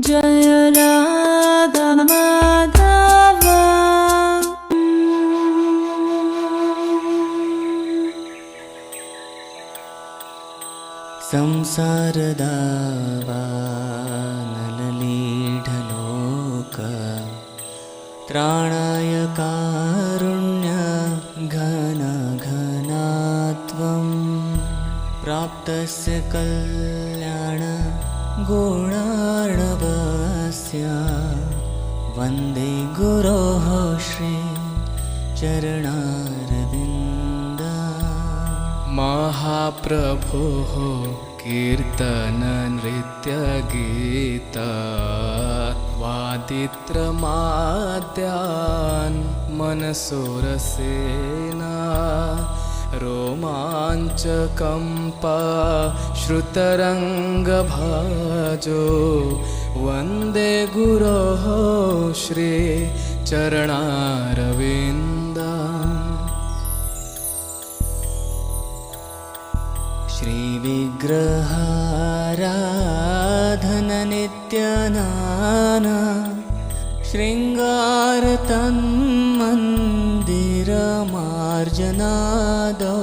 जय राधा माधव। संसारदावानललीढलोक त्राणाय कारुण्य घन घनात्वं प्राप्तस्य कल्याण गुणार्णवस्य वन्दे गुरोः श्री चरणारविन्द। महाप्रभोः कीर्तन नृत्य गीत वादित्रमाद्यान् मनसोरसेना रोमाञ्चकम्प श्रुतरङ्गभाजो वन्दे गुरोः श्री चरणारविन्दम्। श्रीविग्रहाराधननित्यनाना शृङ्गारतन्मन्दिरमार्जनादो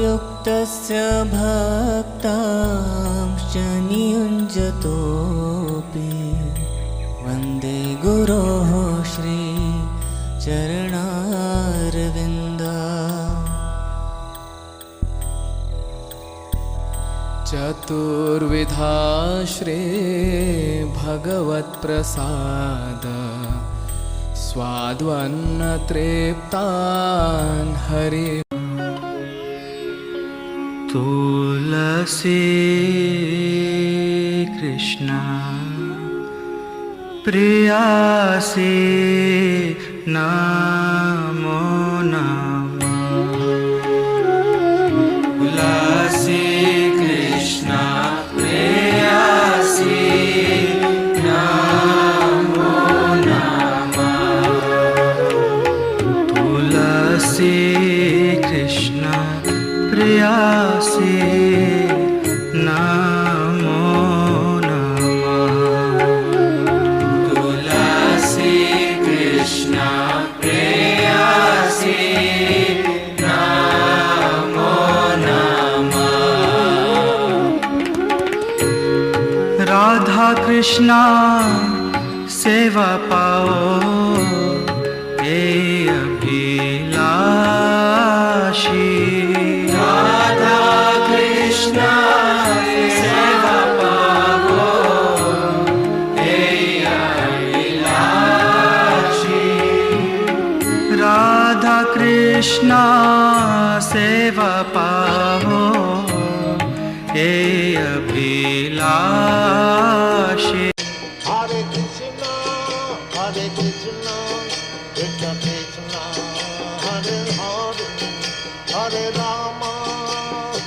युक्तस्य भक्तांश्च नियुञ्जतोऽपि वन्दे गुरोः श्री चरणारविन्द। चतुर्विधा श्री भगवत्प्रसाद स्वाद्वन्नतृप्तान् हरि। तुलसी कृष्ण प्रियासी नमो नमः। तुलसी कृष्ण प्रियासी नमो नमः। तुलसी कृष्ण प्रियासी नमो नमः। तुलसी कृष्ण प्रियासी नमो नमः। राधा कृष्ण सेवा पाओ हे अभिलाषी। राधा कृष्ण सेवा पाओ हे अभिलाषी। राधा कृष्ण सेवा पाओ हे अभिलाषी। Hare Krishna, Hare Krishna, Krishna Krishna, Hare Hare, Hare Rama,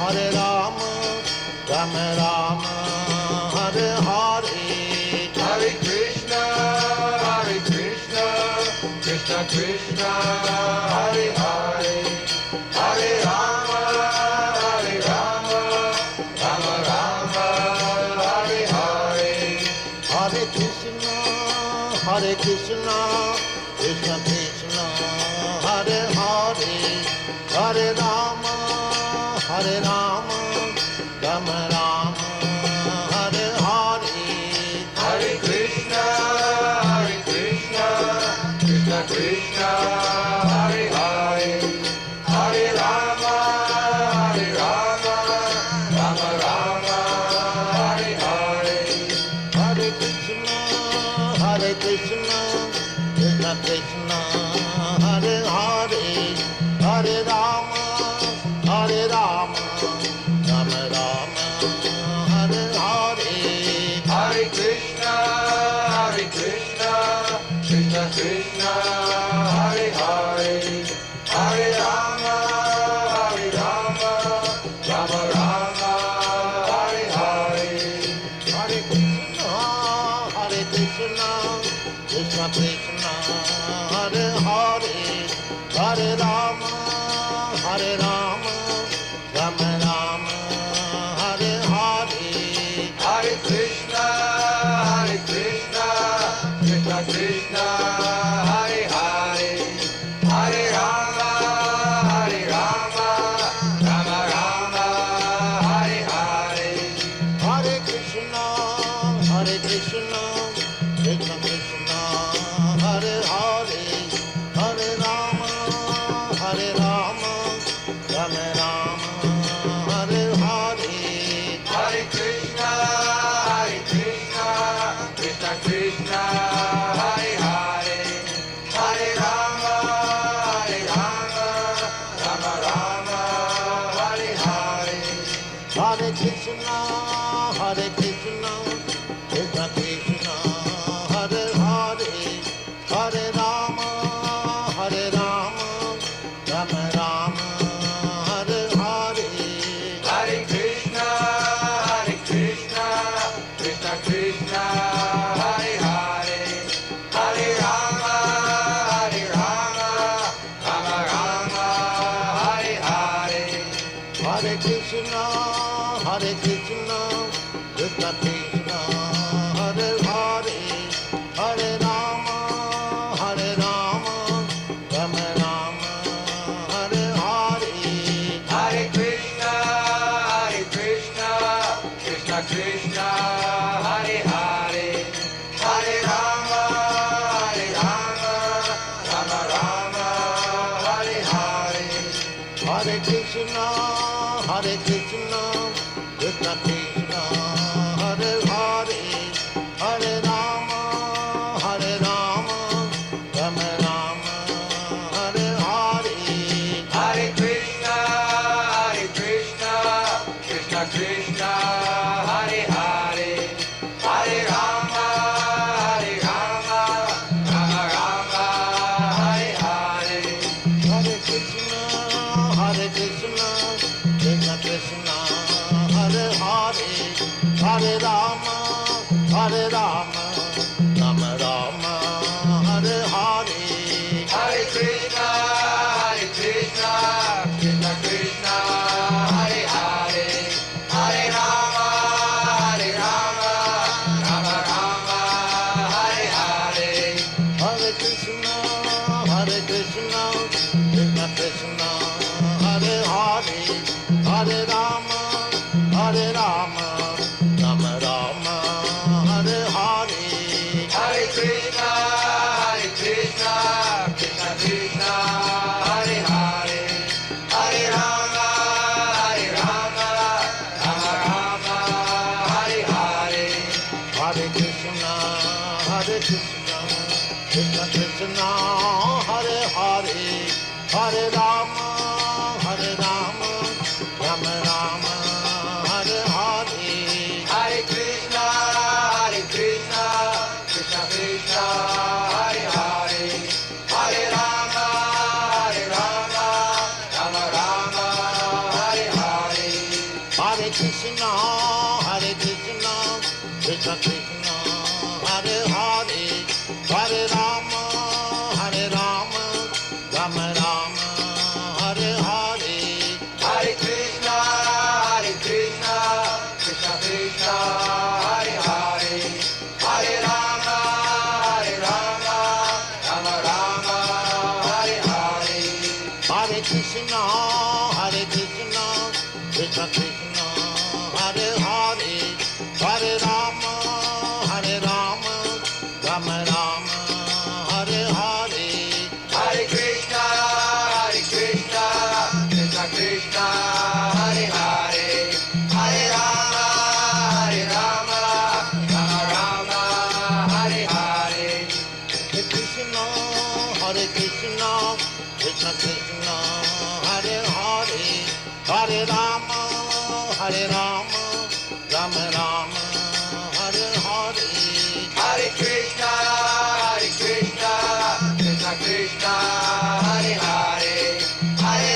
Hare Rama, Rama Rama, Hare Hare. Hare Krishna, Krishna Krishna, Hare Hare, Hare Rama, Rama Rama, Hare Hare. Hare Krishna, Krishna Krishna, Hare Hare, Hare Rama, Rama Rama, Hare Hare. Hare Krishna, Krishna Krishna, Hare Hare, Hare Rama, Rama Rama, Hare Hare. Hare Krishna, Krishna Krishna, Hare Hare, Hare Rama, Rama Rama, Hare Hare. Hare Krishna, Krishna Krishna, Hare Hare, Hare Rama, Rama Rama, Hare Hare. Hare Krishna, Krishna Krishna, Hare Hare, Hare Rama, Rama Rama, Hare Hare. Hare Krishna, Hare Krishna, Krishna Krishna, Hare Hare, Hare Rama, Hare Rama, Rama Rama, Hare Hare. Hare Krishna, Krishna Krishna, Hare Hare, Hare Rama, Rama Rama, Hare Hare. Hare Krishna, Krishna Krishna, Hare Hare, Hare Rama, Rama Rama, Hare Hare. Hare Krishna, Krishna Krishna, Hare Hare, Hare Rama, Rama Rama, Hare Hare. Hare Krishna, Krishna Krishna, Hare Hare, Hare Rama, Rama Rama, Hare Hare. Hare Krishna, Krishna Krishna, Hare Hare, Hare Rama, Rama Rama, Hare Hare. Hare Krishna, Krishna Krishna, Hare Hare, Hare Rama, Rama Rama, Hare Hare. Hare Krishna, Krishna Krishna, Hare Hare, Hare Rama, Rama Rama, Hare Hare. Hare Krishna, Krishna Krishna, Hare Hare, Hare Rama, Rama Rama, Hare Hare. Hare Krishna, Krishna Krishna, Hare Hare, Hare Rama, Rama Rama, Hare Hare. Hare Krishna, Krishna Krishna, Hare Hare, Hare Rama, Rama Rama, Hare Hare. Hare Krishna, Krishna Krishna, Hare Hare, Hare Rama, Rama Rama, Hare Hare. Hare Krishna, Krishna Krishna, Hare Hare, Hare Rama, Rama Rama, Hare Hare. Hare Krishna, Krishna Krishna, Hare Hare, Hare Rama, Rama Rama, Hare Hare. Hare Krishna, Krishna Krishna, Hare Hare, Hare Rama, Rama Rama, Hare Hare. Hare Krishna, Krishna Krishna, Hare Hare, Hare Rama, Rama Rama, Hare Hare. Hare Krishna, Krishna Krishna, Hare Hare, Hare Rama, Rama Rama, Hare Hare. Hare Krishna, Krishna Krishna, Hare Hare, Hare Rama, Rama Rama, Hare Hare. Hare Krishna, Krishna Krishna, Hare Hare, Hare Rama, Rama Rama, Hare Hare. Hare Krishna, Krishna Krishna, Hare Hare, Hare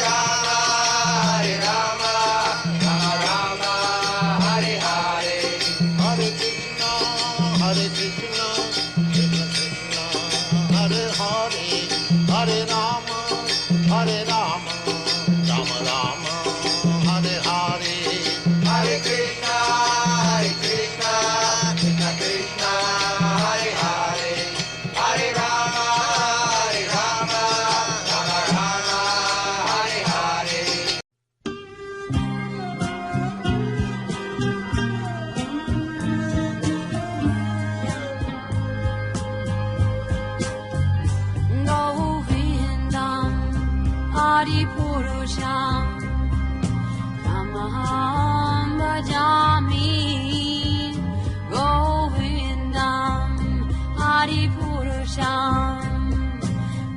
Rama, Rama Rama, Hare Hare. Hare Krishna, Krishna Krishna, Hare Hare, Hare Rama, Rama Rama, Hare Hare. Hare Krishna, Krishna Krishna, Hare Hare, Hare Rama, Rama Rama, Hare Hare. Adipurusha Tamaham Bhajami Govindam Adipurusha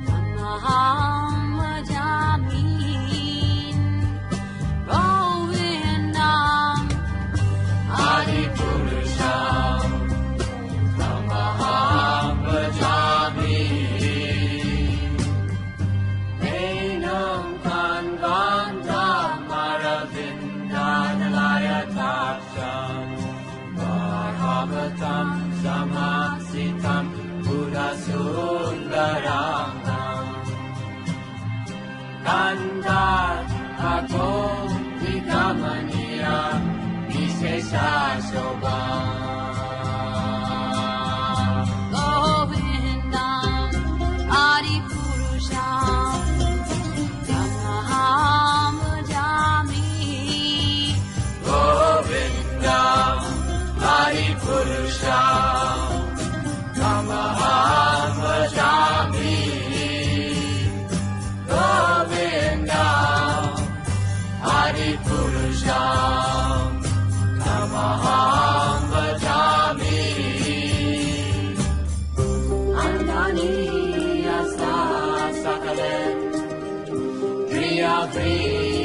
Tamaham Bhajami Govindam Adipurusha Tamaham Bhajami Enam Kanvanta Maravindanalaya Tapsam Bhagavatam Samasitam Buddhasundaramam Kandat Ato Vikamaniya Vishesha Shobham Govindam Adipurusham Tamaham Bhajami Govindam Adipurusham Tamaham Bhajami Govindam Adipurusham Tamaham Bhajami Andani Yasa Sakalen Kriya Kriya